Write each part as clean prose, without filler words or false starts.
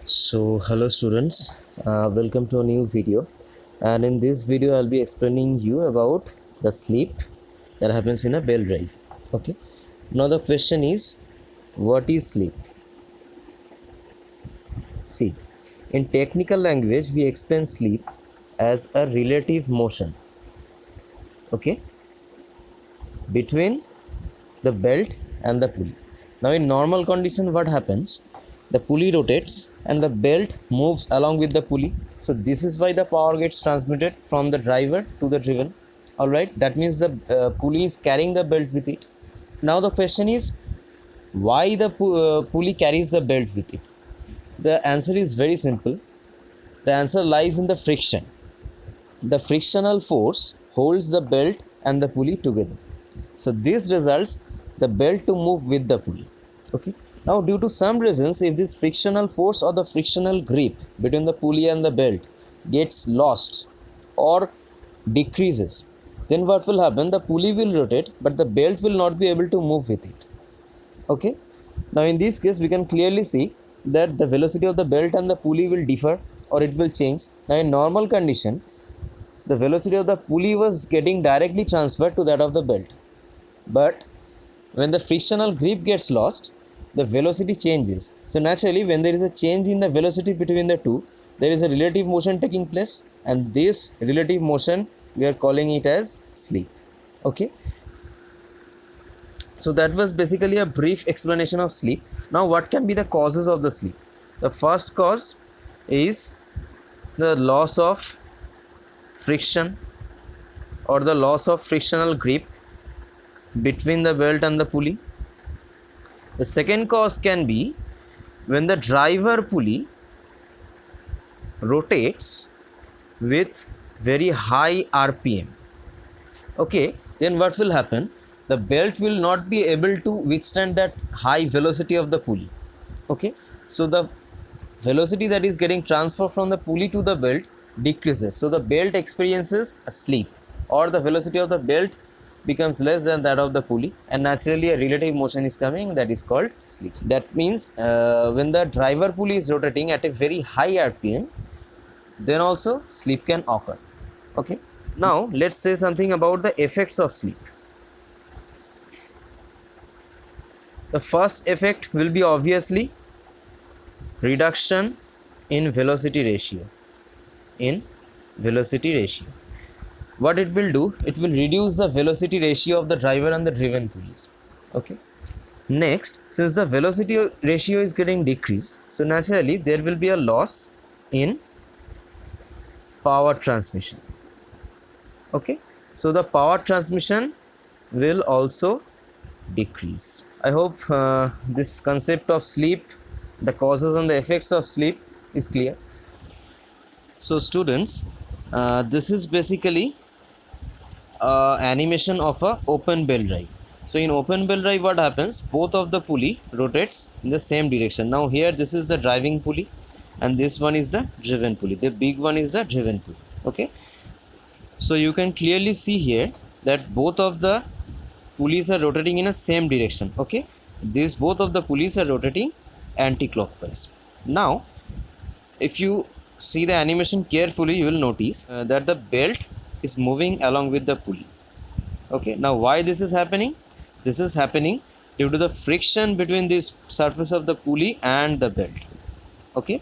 So hello students, welcome to a new video, and in this video I'll be explaining you about the sleep that happens in a bell drive. Okay, now the question is, what is sleep? See, in technical language we explain sleep as a relative motion, okay, between the belt and the pulley. Now in normal condition what happens, the pulley rotates and the belt moves along with the pulley. So this is why the power gets transmitted from the driver to the driven. Alright, that means the pulley is carrying the belt with it. Now the question is, why the pulley carries the belt with it? The answer is very simple. The answer lies in the friction. The frictional force holds the belt and the pulley together. So this results the belt to move with the pulley. Okay. Now due to some reasons, if this frictional force or the frictional grip between the pulley and the belt gets lost or decreases, then what will happen? The pulley will rotate but the belt will not be able to move with it. Okay. Now in this case we can clearly see that the velocity of the belt and the pulley will differ or it will change. Now in normal condition, the velocity of the pulley was getting directly transferred to that of the belt, but when the frictional grip gets lost, the velocity changes. So naturally, when there is a change in the velocity between the two, there is a relative motion taking place, and this relative motion we are calling it as sleep. Okay, so that was basically a brief explanation of sleep. Now what can be the causes of the sleep? The first cause is the loss of friction or the loss of frictional grip between the belt and the pulley. The second cause can be when the driver pulley rotates with very high RPM. Okay, then what will happen? The belt will not be able to withstand that high velocity of the pulley. Okay, so the velocity that is getting transferred from the pulley to the belt decreases. So the belt experiences a sleep, or the velocity of the belt becomes less than that of the pulley, and naturally a relative motion is coming, that is called sleep. That means when the driver pulley is rotating at a very high RPM, then also sleep can occur. Okay, now let's say something about the effects of sleep. The first effect will be obviously reduction in velocity ratio. What it will do, it will reduce the velocity ratio of the driver and the driven pulleys. Okay, next, since the velocity ratio is getting decreased, so naturally there will be a loss in power transmission. Okay, so the power transmission will also decrease. I hope this concept of sleep, the causes and the effects of sleep is clear. So students, this is basically animation of a open bell drive. So in open bell drive what happens, both of the pulley rotates in the same direction. Now here this is the driving pulley and this one is the driven pulley. The big one is the driven pulley. Okay, so you can clearly see here that both of the pulleys are rotating in a same direction. Okay, these both of the pulleys are rotating anti-clockwise. Now if you see the animation carefully, you will notice that the belt is moving along with the pulley. Okay, now why this is happening? This is happening due to the friction between this surface of the pulley and the belt. Okay,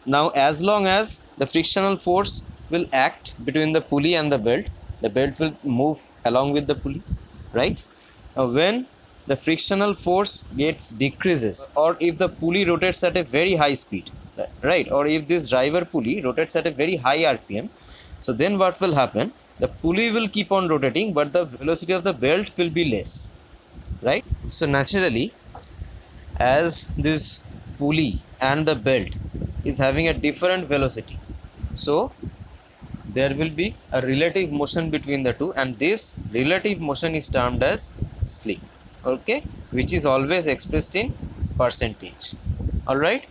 now as long as the frictional force will act between the pulley and the belt will move along with the pulley, right? Now when the frictional force gets decreases, or if the pulley rotates at a very high speed, right, or if this driver pulley rotates at a very high RPM, so then what will happen? The pulley will keep on rotating but the velocity of the belt will be less, right? So naturally, as this pulley and the belt is having a different velocity, so there will be a relative motion between the two, and this relative motion is termed as sleep. Okay, which is always expressed in percentage. All right,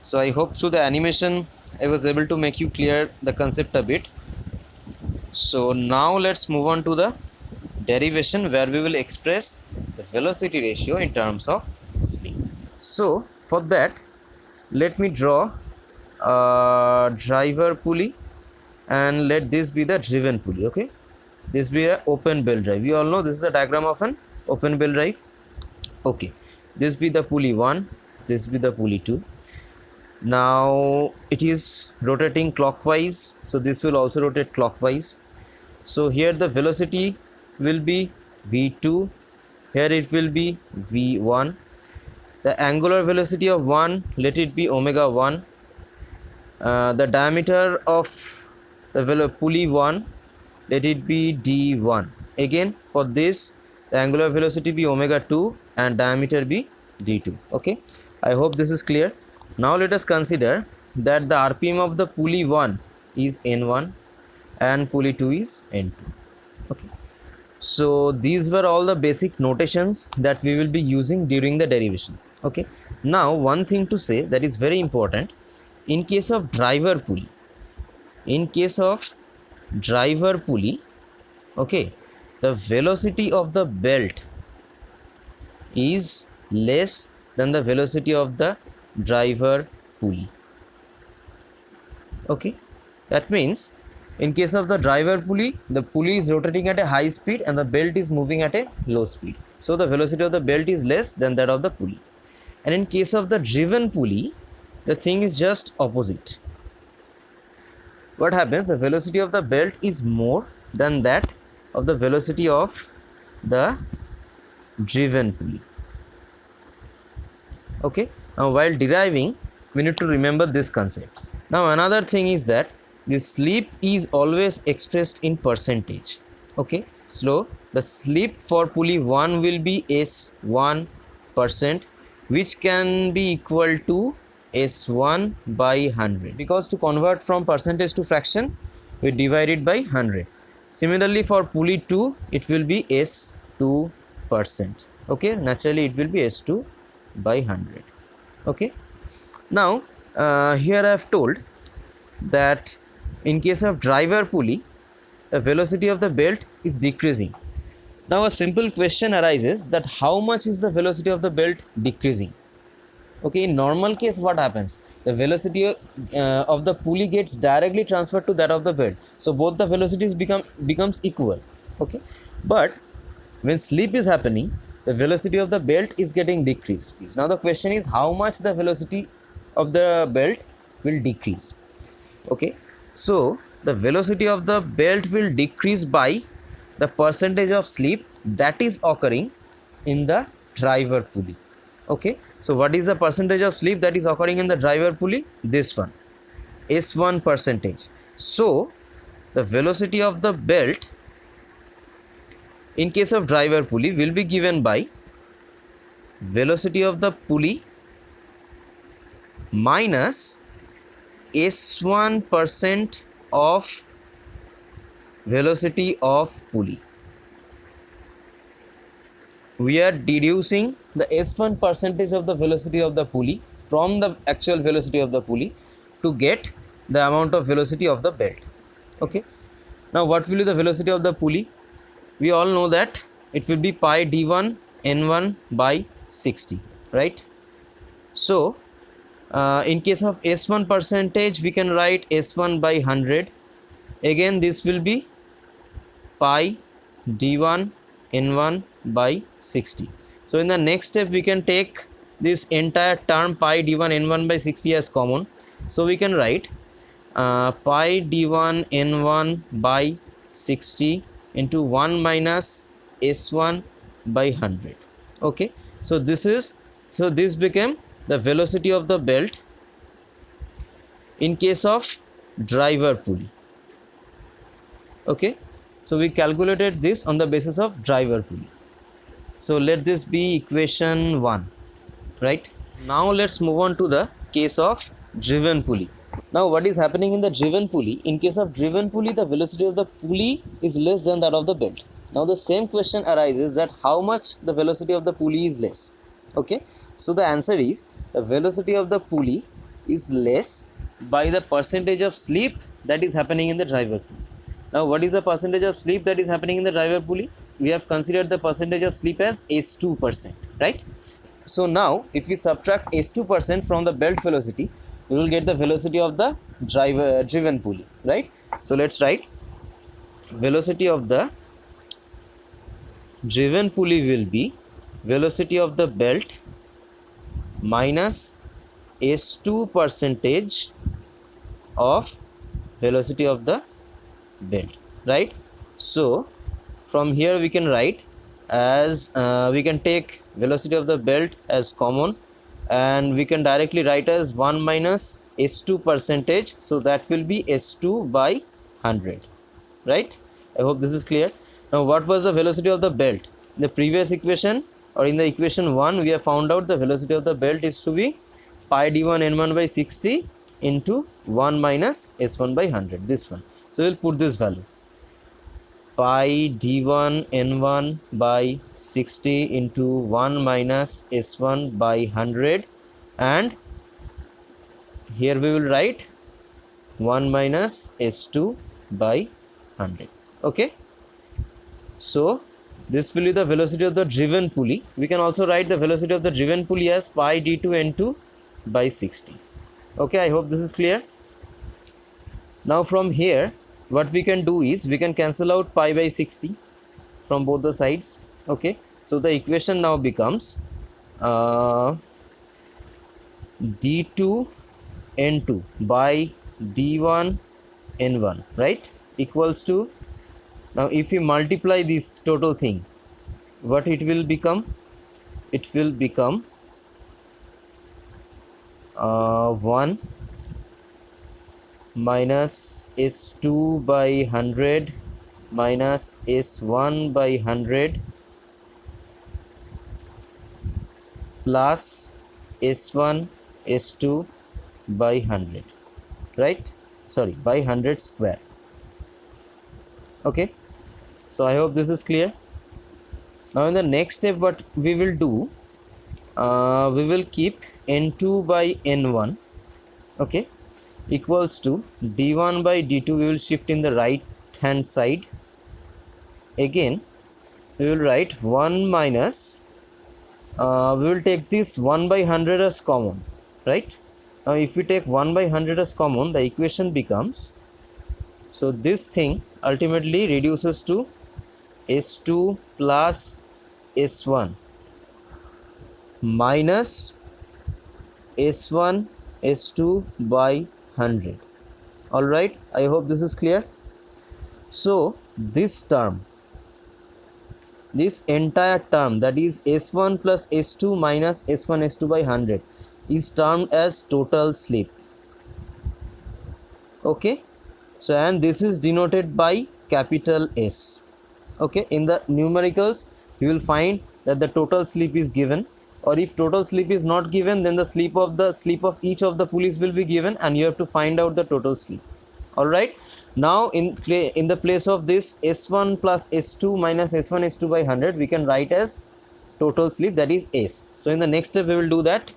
so I hope through the animation I was able to make you clear the concept a bit. So now let's move on to the derivation, where we will express the velocity ratio in terms of sleep. So for that, let me draw driver pulley, and let this be the driven pulley. Okay, this be a open belt drive. We all know this is a diagram of an open belt drive. Okay, this be the pulley 1, this be the pulley 2. Now it is rotating clockwise, so this will also rotate clockwise. So here the velocity will be v2, here it will be v1. The angular velocity of 1, let it be omega 1. The diameter of the pulley 1, let it be d1. Again for this, the angular velocity be omega 2 and diameter be d2. Okay, I hope this is clear. Now let us consider that the RPM of the pulley 1 is n1 and pulley 2 is n2. Okay, so these were all the basic notations that we will be using during the derivation. Okay, now one thing to say that is very important: in case of driver pulley, okay, the velocity of the belt is less than the velocity of the driver pulley. Okay, that means in case of the driver pulley, the pulley is rotating at a high speed and the belt is moving at a low speed, so the velocity of the belt is less than that of the pulley. And in case of the driven pulley, the thing is just opposite. What happens? The velocity of the belt is more than that of the velocity of the driven pulley. Okay, now while deriving, we need to remember these concepts. Now another thing is that the slip is always expressed in percentage. Okay, so the slip for pulley 1 will be S1%, which can be equal to S1 by 100, because to convert from percentage to fraction, we divide it by 100. Similarly for pulley 2, it will be S2%. Okay, naturally it will be S2 by 100. Okay, now here I have told that in case of driver pulley, the velocity of the belt is decreasing. Now a simple question arises that how much is the velocity of the belt decreasing? Okay, in normal case what happens? The velocity of the pulley gets directly transferred to that of the belt, so both the velocities becomes equal. Okay, but when slip is happening, the velocity of the belt is getting decreased. Now the question is how much the velocity of the belt will decrease. Okay, so the velocity of the belt will decrease by the percentage of slip that is occurring in the driver pulley. Okay, so what is the percentage of slip that is occurring in the driver pulley? This one, S1 percentage. So the velocity of the belt in case of driver pulley will be given by velocity of the pulley minus S1% of velocity of pulley. We are deducing the S1 percentage of the velocity of the pulley from the actual velocity of the pulley to get the amount of velocity of the belt. Okay, now what will be the velocity of the pulley? We all know that it will be pi d1 n1 by 60, right? So in case of S1 percentage, we can write S1 by 100. Again this will be pi d1 n1 by 60. So in the next step we can take this entire term pi d1 n1 by 60 as common, so we can write pi d1 n1 by 60 into 1 minus S1 by 100. Okay, so this became the velocity of the belt in case of driver pulley. Okay, so we calculated this on the basis of driver pulley. So let this be equation 1, right? Now let's move on to the case of driven pulley. Now what is happening in the driven pulley? In case of driven pulley, the velocity of the pulley is less than that of the belt. Now the same question arises that how much the velocity of the pulley is less. Okay, so the answer is the velocity of the pulley is less by the percentage of slip that is happening in the driver pulley. Now what is the percentage of slip that is happening in the driver pulley? We have considered the percentage of slip as S2%, right? So now if we subtract S2% from the belt velocity, we will get the velocity of the driven pulley, right? So let's write velocity of the driven pulley will be velocity of the belt minus s2 percentage of velocity of the belt, right? So from here we can write as we can take velocity of the belt as common, and we can directly write as 1 minus s2 percentage, so that will be s2 by 100, right? I hope this is clear. Now what was the velocity of the belt? In the previous equation, or in the equation 1, we have found out the velocity of the belt is to be pi d1 n1 by 60 into 1 minus s1 by 100, this one. So we'll put this value, pi d1 n1 by 60 into 1 minus s1 by 100, and here we will write 1 minus s2 by 100. Okay, so this will be the velocity of the driven pulley. We can also write the velocity of the driven pulley as pi d2 n2 by 60. Okay, I hope this is clear. Now from here what we can do is we can cancel out pi by 60 from both the sides. Okay, so the equation now becomes d2 n2 by d1 n1, right, equals to, now if we multiply this total thing, what it will become? It will become 1 minus s2 by 100 minus s1 by 100 plus s1 s2 by 100, right? Sorry, by 100 square. Okay, so I hope this is clear. Now in the next step what we will do, we will keep n2 by n1, okay, equals to d1 by d2. We will shift in the right hand side. Again we will write 1 minus, we will take this 1 by 100 as common, right? Now if we take 1 by 100 as common, the equation becomes, so this thing ultimately reduces to s2 plus s1 minus s1 s2 by 100. All right, I hope this is clear. So this term, this entire term, that is s1 plus s2 minus s1 s2 by 100, is termed as total slip. Okay, so and this is denoted by capital S. Okay, in the numericals you will find that the total slip is given, or if total slip is not given, then the slip of each of the pulleys will be given, and you have to find out the total slip. All right, now in the place of this s1 plus s2 minus s1 s2 by 100, we can write as total slip, that is S. So in the next step we will do that.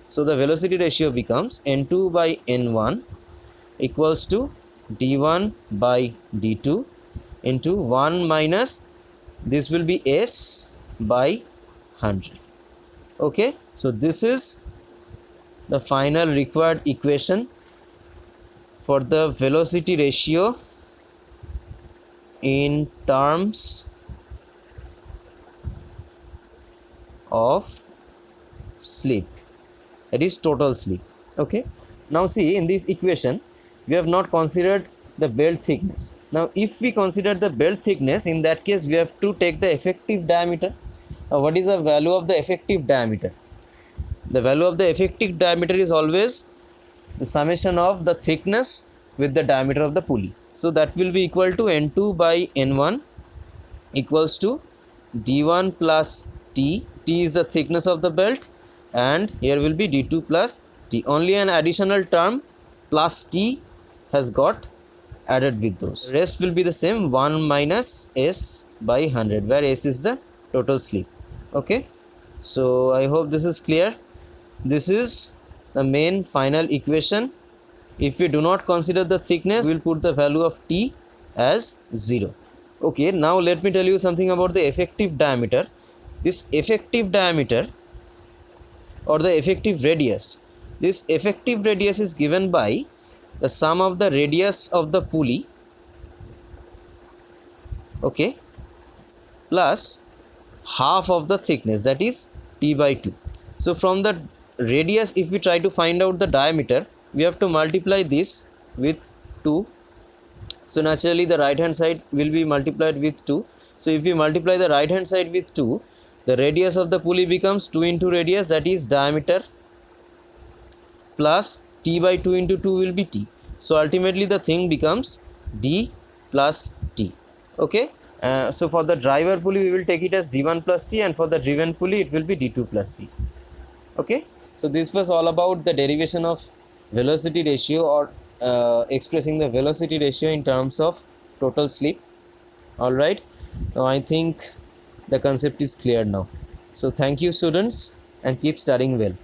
So the velocity ratio becomes n2 by n1 equals to d1 by d2 into 1 minus, this will be S by 100. Okay, so this is the final required equation for the velocity ratio in terms of slip, that is total slip. Okay, now see, in this equation we have not considered the belt thickness. Now if we consider the belt thickness, in that case we have to take the effective diameter. What is the value of the effective diameter? The value of the effective diameter is always the summation of the thickness with the diameter of the pulley. So that will be equal to n2 by n1 equals to d1 plus t. T is the thickness of the belt, and here will be d2 plus t. Only an additional term plus t has got added with those. The rest will be the same, 1 minus S by 100, where S is the total slip. Okay, so I hope this is clear. This is the main final equation. If we do not consider the thickness, we will put the value of t as 0. Okay, now let me tell you something about the effective diameter. This effective diameter or the effective radius This effective radius is given by the sum of the radius of the pulley, okay, plus half of the thickness, that is t by 2. So from the radius, if we try to find out the diameter, we have to multiply this with 2. So naturally the right hand side will be multiplied with 2. So if we multiply the right hand side with 2, the radius of the pulley becomes 2 into radius, that is diameter, plus t by 2 into 2 will be t. So ultimately the thing becomes d plus t. Okay. So for the driver pulley we will take it as d1 plus t, and for the driven pulley it will be d2 plus t. Okay. So this was all about the derivation of velocity ratio, or expressing the velocity ratio in terms of total slip. Alright. Now I think the concept is clear now. So thank you students, and keep studying well.